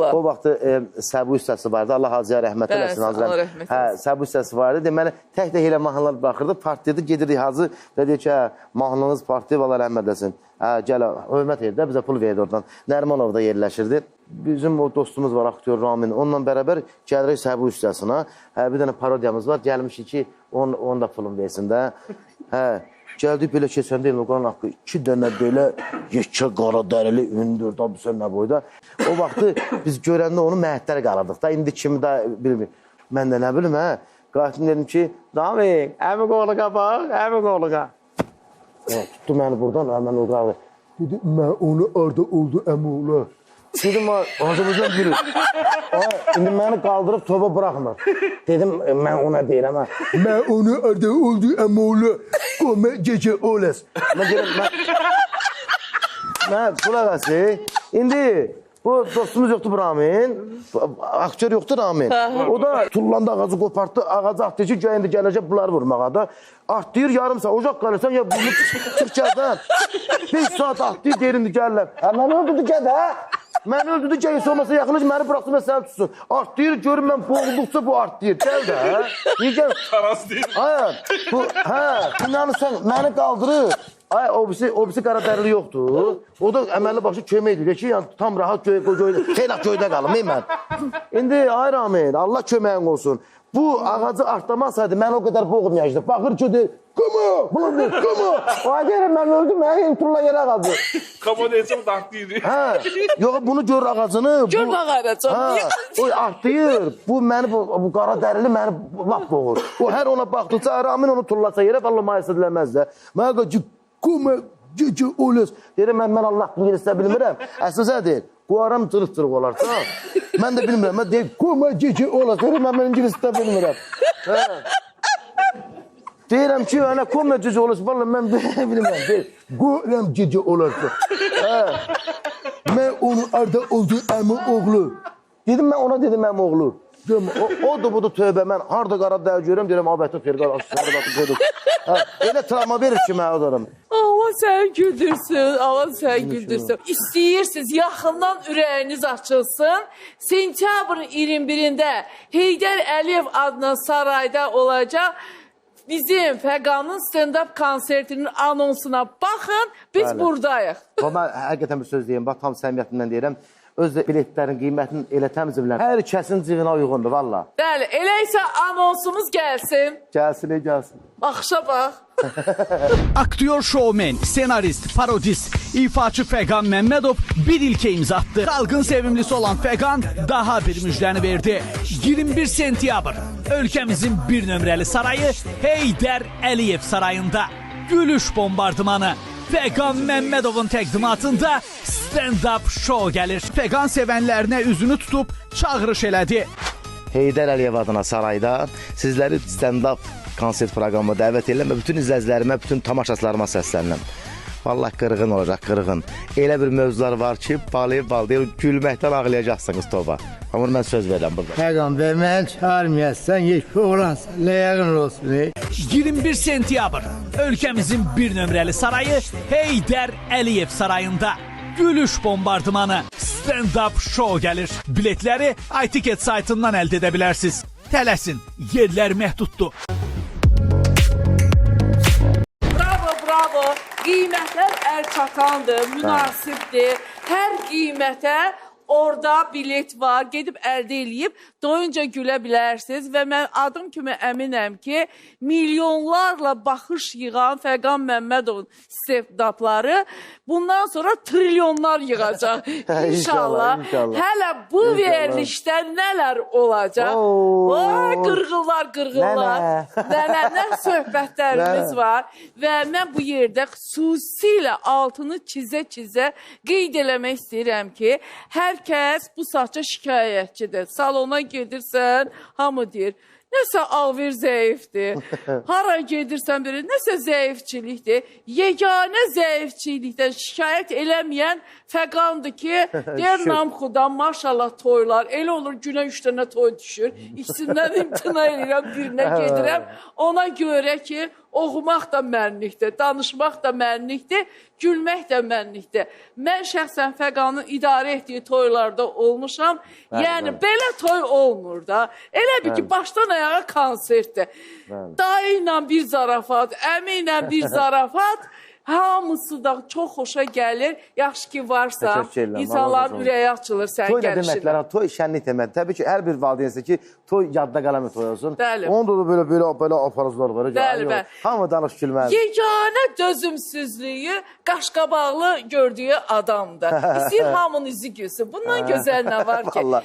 O vaxt Səbu hissəsi vardı. Allah Hacıya rəhmət eləsin. Allah rəhmət eləsin. Səbu hissəsi vardı. Deməli, tək-tək elə mahnılar baxırdı. Partiyada gedirdik Hacı və deyir ki, mahnınız partiya, Allah rəhmət eləsin. Gəl, hörmət edir də, bizə pul verdi oradan. Nərmanov da yerləşirdi. Bizim o dostumuz var, aktyor Ramin. Onunla bərabər gəlirik Səbu hissəsinə. Bir dənə parodiyamız var. Gəlmişik ki, onun da pulun versin də. Gəldik belə keçən deyil, o qalan haqqı 2 dənə belə yekə qara dərili ündür, da bu sən nə boyda. O vaxtı biz görəndə onu məhətlər qalırdıq da, indi kimi də bilmir. Mən də nə bilim, qayıtdım dedim ki, Damik, əmi qoğluqa bax, əmi qoğluqa. Tutdu məni buradan, mən o qaldı. Dedi, mən onu arda oldu əmi oğlu. Dedim, Azərbaycan gülür. İndi məni qaldırıb toba buraxmır. Dedim, mən ona deyirəm, mən onu arda oldu əmi oğlu. Qoma gecə olas. Mən qulaq asi. İndi bu dostumuz yoxdur Ramin. Aktör yoxdur Ramin. O da tullanda ağacı qopartdı. Ağacı atdı ki, indi gələcək bunları vurmağa da. Artlayır yarım saat. Ocaq qalırsan ya bunu çıx gəldən. 5 saat artlayır deyir indi gəlirlər. Mən öldürdü gədə. Mən öldürdü gəyisə olmasa yaxınlıq məni bıraxsın və səni tutsun. Artlayır görüm mən boğulduqca bu artlayır. Gəl də. Niyə gəl? Taras deyir. İnanırsan məni qaldırır. O birisi qara dərili yoxdur. O da əməlli başı kömək edir ki, tam rahat xeyla göydə qalım mən. İndi ay Ramin, Allah köməyin olsun. Bu ağacı artlamasaydı mən o qədər boğulmayacaqdım. Baxır ki, deyir, Kumu, bunu deyir, kumu. O deyirəm, mən öldüm, tulla yerə qaldı. Kamo deyəcəm, artlayır. Yox, bunu gör ağacını. Gör ağacını. O artlayır. Bu qara dərili məni lap boğur. O hər ona baxdıqca, Ramin onu tullasa yerə, Allah mayəsə diləməz də. Mənə qo ki, kumu, gecə olas. Deyirəm, mən Allah bunu yersə bilmirəm. Əslində deyir, qoyaram cırıq-cırıq olarsa. Mən də bilmirəm, mən deyir, kumu, gecə olas. Deyirəm, mən İngilisdə bilmirəm. Deyirəm ki, kumu, gecə olas. Vallahi mən bilmirəm. Deyir, qoyaram gecə olarsa. Mən onun arda oldu əmi oğlu. Dedim, mən ona dedim əmi oğlu. Odur budur tövbə, mən harada qara dəyə görürəm, deyirəm, abətə ferqar, sarı batı qoydum. Elə travma verir ki, mən odarım. Allah səni güldürsün, Allah səni güldürsün. İstəyirsiniz, yaxından ürəyiniz açılsın. Sentyabrın 21-də Heydər Əliyev adına sarayda olacaq. Bizim Fəqanın stand-up konsertinin anonsuna baxın, biz buradayıq. Mən həqiqətən bir söz deyim, bax, tam səmiyyətimdən deyirəm. Öz biletlərin qiymətini elə təmizləyirlər. Hər kəsin cibinə uyğundur, valla. Bəli, elə isə anonsumuz gəlsin. Gəlsin. Baxışa bax. Aktyor, şovmen, senarist, parodist, ifaçı Fəqan Məmmədov bir ilkə imza attı. Xalqın sevimlisi olan Fəqan daha bir müjdəni verdi. 21 sentyabr ölkəmizin bir nömrəli sarayı Heydər Əliyev sarayında gülüş bombardımanı. Fəqan Məmmədovun təqdimatında stand-up show gəlir. Fəqan sevənlərinə üzünü tutub çağırış elədi. Heydər Əliyev adına sarayda sizləri stand-up konsert proqramına dəvət edirəm və bütün izləyicilərimə, bütün tamaşaçılarıma səslənirəm. Vallahi qırğın olacaq, qırğın. Elə bir mövzular var ki, balayıb, gülməkdən ağlayacaqsınız toba. Amma mən söz verirəm burada. Fəqan bəy, mən çağırmayassan, yeşki oğlansan, ləyəqin olsun. 21 sentyabr ölkəmizin bir nömrəli sarayı Heydər Əliyev sarayında gülüş bombardımanı stand-up show gəlir. Biletləri iTicket saytından əldə edə bilərsiniz. Tələsin, yerlər məhduddur. Bravo. Qiymətlər əlçatandır, münasibdir. Hər qiymətə orada bilet var, gedib əldə eləyib, doyunca gülə bilərsiniz və mən adım kimi əminəm ki, milyonlarla baxış yığan Fəqan Məmmədovun stand-upları bundan sonra trilyonlar yığacaq. İnşallah. Hələ bu verilişdə nələr olacaq? Qırğınlar. Nə söhbətlərimiz var və mən bu yerdə xüsusilə altını çizə-çizə qeyd eləmək istəyirəm ki, hər kəs bu saatca şikayətçidir. Salona gedirsən, hamı deyir, nəsə alver zəifdir. Hara gedirsən biri, nəsə zəifçilikdir. Yeganə zəifçilikdən şikayət eləməyən Fəqandır ki, deyir Namxudan maşallah toylar, elə olur günə 3 dənə toy düşür. İkisindən imtina edirəm, birinə gedirəm. Ona görə ki, oxumaq da mənlikdir, danışmaq da mənlikdir, gülmək də mənlikdir. Mən şəxsən Fəqanın idarə etdiyi toylarda olmuşam. Yəni, belə toy olmur da. Elə bir ki, başdan ayağa konsertdir. Dayı ilə bir zarafat, əmi ilə bir zarafat. Hamısı da çox xoşa gəlir. Yaxşı ki, varsa, Təşəkkür edirəm, insanların Allah razı ürəyi açılır sən Toy nə gəlişinə. deməklər? Toy şənlik deməkdir. Təbii ki, hər bir valideynsə ki, toy yadda qalan bir toy olsun. Bəli. Onda da belə aparızlar var. Bəli, bəli. Hamı danış gülməz. Yeganə dözümsüzlüyü qaşqabaqlı gördüyü adamdır. İstəyir hamının üzü gülsün. Bundan gözəl nə var ki? Vallahi.